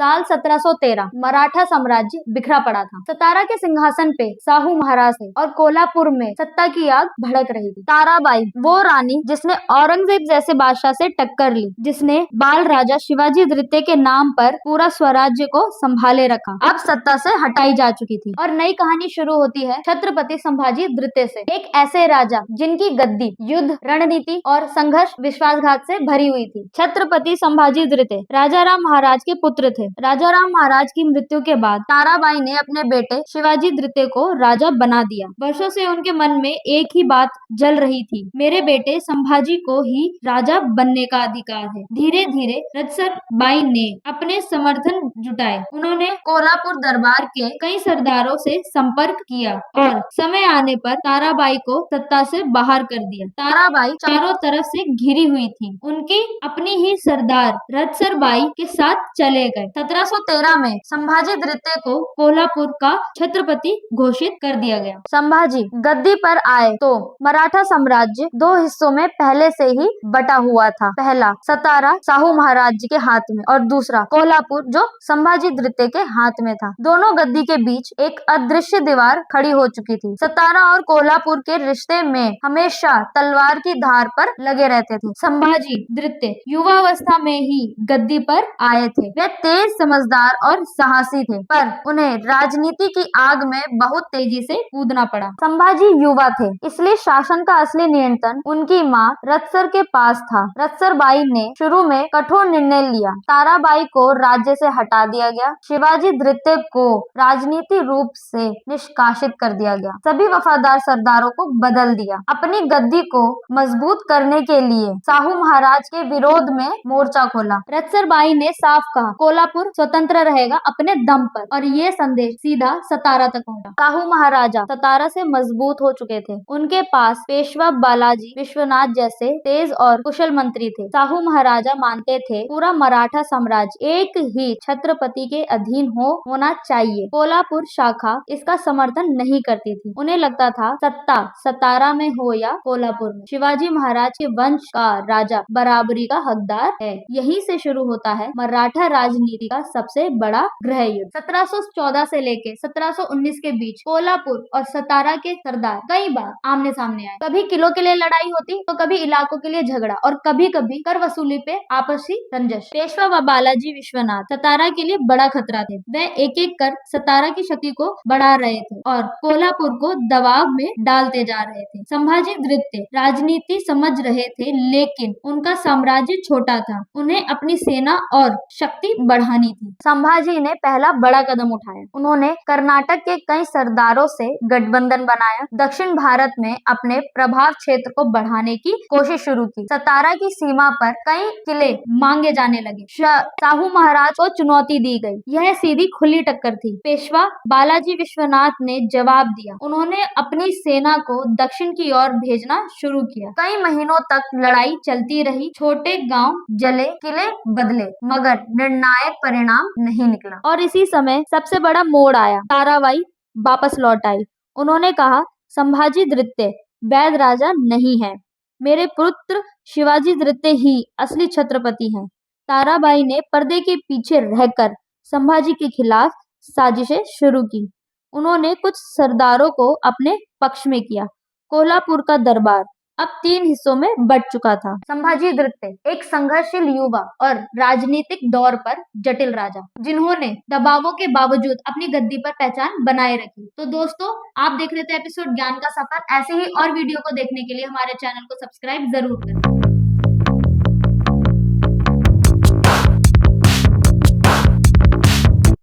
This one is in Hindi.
साल 1713 मराठा साम्राज्य बिखरा पड़ा था। सतारा के सिंहासन पे साहू महाराज थे और कोल्हापुर में सत्ता की आग भड़क रही थी। ताराबाई वो रानी जिसने औरंगजेब जैसे बादशाह से टक्कर ली, जिसने बाल राजा शिवाजी द्वितीय के नाम पर पूरा स्वराज्य को संभाले रखा, अब सत्ता से हटाई जा चुकी थी। और नई कहानी शुरू होती है छत्रपति संभाजी द्वितीय से, एक ऐसे राजा जिनकी गद्दी युद्ध, रणनीति और संघर्ष विश्वासघात से भरी हुई थी। छत्रपति संभाजी द्वितीय राजा राम महाराज के पुत्र थे। राजा राम महाराज की मृत्यु के बाद ताराबाई ने अपने बेटे शिवाजी द्वितीय को राजा बना दिया। वर्षों से उनके मन में एक ही बात जल रही थी, मेरे बेटे संभाजी को ही राजा बनने का अधिकार है। धीरे धीरे रजसर बाई ने अपने समर्थन जुटाए। उन्होंने कोल्हापुर दरबार के कई सरदारों से संपर्क किया और समय आने पर ताराबाई को सत्ता से बाहर कर दिया। ताराबाई चारों तरफ से घिरी हुई थी। उनकी अपनी ही सरदार रजसर बाई के साथ चले गए। 1713 में संभाजी द्वितीय को कोल्हापुर का छत्रपति घोषित कर दिया गया। संभाजी गद्दी पर आए तो मराठा साम्राज्य दो हिस्सों में पहले से ही बटा हुआ था। पहला सतारा साहू महाराज जी के हाथ में और दूसरा कोल्हापुर जो संभाजी द्वितीय के हाथ में था। दोनों गद्दी के बीच एक अदृश्य दीवार खड़ी हो चुकी थी। सतारा और कोल्हापुर के रिश्ते में हमेशा तलवार की धार पर लगे रहते थे। संभाजी द्वितीय युवावस्था में ही गद्दी पर आए थे। वे तेज, समझदार और साहसी थे, पर उन्हें राजनीति की आग में बहुत तेजी से कूदना पड़ा। संभाजी युवा थे, इसलिए शासन का असली नियंत्रण उनकी मां रजसर के पास था। रजसर बाई ने शुरू में कठोर निर्णय लिया। ताराबाई को राज्य से हटा दिया गया। शिवाजी द्वितीय को राजनीतिक रूप से निष्कासित कर दिया गया। सभी वफादार सरदारों को बदल दिया। अपनी गद्दी को मजबूत करने के लिए साहू महाराज के विरोध में मोर्चा खोला। रजसर बाई ने साफ कहा, कोल्हापुर स्वतंत्र रहेगा अपने दम पर, और ये संदेश सीधा सतारा तक पहुंचा। साहू महाराजा सतारा से मजबूत हो चुके थे। उनके पास पेशवा बालाजी विश्वनाथ जैसे तेज और कुशल मंत्री थे। साहू महाराजा मानते थे पूरा मराठा साम्राज्य एक ही छत्रपति के अधीन होना चाहिए। कोल्हापुर शाखा इसका समर्थन नहीं करती थी। उन्हें लगता था सत्ता सतारा में हो या कोल्हापुर में, शिवाजी महाराज के वंश का राजा बराबरी का हकदार है। यहीं से शुरू होता है मराठा राजनीति का सबसे बड़ा गृह युद्ध। 1714 से लेके 1719 के बीच कोल्हापुर और सतारा के सरदार कई बार आमने सामने आए। कभी किलों के लिए लड़ाई होती तो कभी इलाकों के लिए झगड़ा और कभी कभी कर वसूली पे आपसी रंजिश। पेशवा व बालाजी विश्वनाथ सतारा के लिए बड़ा खतरा थे। वे एक एक कर सतारा की शक्ति को बढ़ा रहे थे और कोल्हापुर को दबाव में डालते जा रहे थे। संभाजी द्वितीय राजनीति समझ रहे थे, लेकिन उनका साम्राज्य छोटा था। उन्हें अपनी सेना और शक्ति बढ़ानी थी। संभाजी ने पहला बड़ा कदम उठाया। उन्होंने कर्नाटक के कई सरदारों से गठबंधन बनाया। दक्षिण भारत में अपने प्रभाव क्षेत्र को बढ़ाने की कोशिश शुरू की। सतारा की सीमा पर कई किले मांगे जाने लगे। साहू महाराज को चुनौती दी गई। यह सीधी खुली टक्कर थी। पेशवा बालाजी विश्वनाथ ने जवाब दिया। उन्होंने अपनी सेना को दक्षिण की ओर भेजना शुरू किया। कई महीनों तक लड़ाई चलती रही। छोटे गांव जले, किले बदले, मगर निर्णायक परिणाम नहीं निकला। और इसी समय सबसे बड़ा मोड़ आया। ताराबाई वापस लौट आई। उन्होंने कहा, संभाजी द्वितीय वैध राजा नहीं है, मेरे पुत्र शिवाजी द्वितीय ही असली छत्रपति हैं। ताराबाई ने पर्दे के पीछे रहकर संभाजी के खिलाफ साजिशें शुरू की। उन्होंने कुछ सरदारों को अपने पक्ष में किया। कोल्हापुर का दरबार अब 3 हिस्सों में बट चुका था। संभाजी द्वितीय एक संघर्षशील युवा और राजनीतिक दौर पर जटिल राजा, जिन्होंने दबावों के बावजूद अपनी गद्दी पर पहचान बनाए रखी। तो दोस्तों, आप देख रहे थे एपिसोड ज्ञान का सफर। ऐसे ही और वीडियो को देखने के लिए हमारे चैनल को सब्सक्राइब जरूर करें।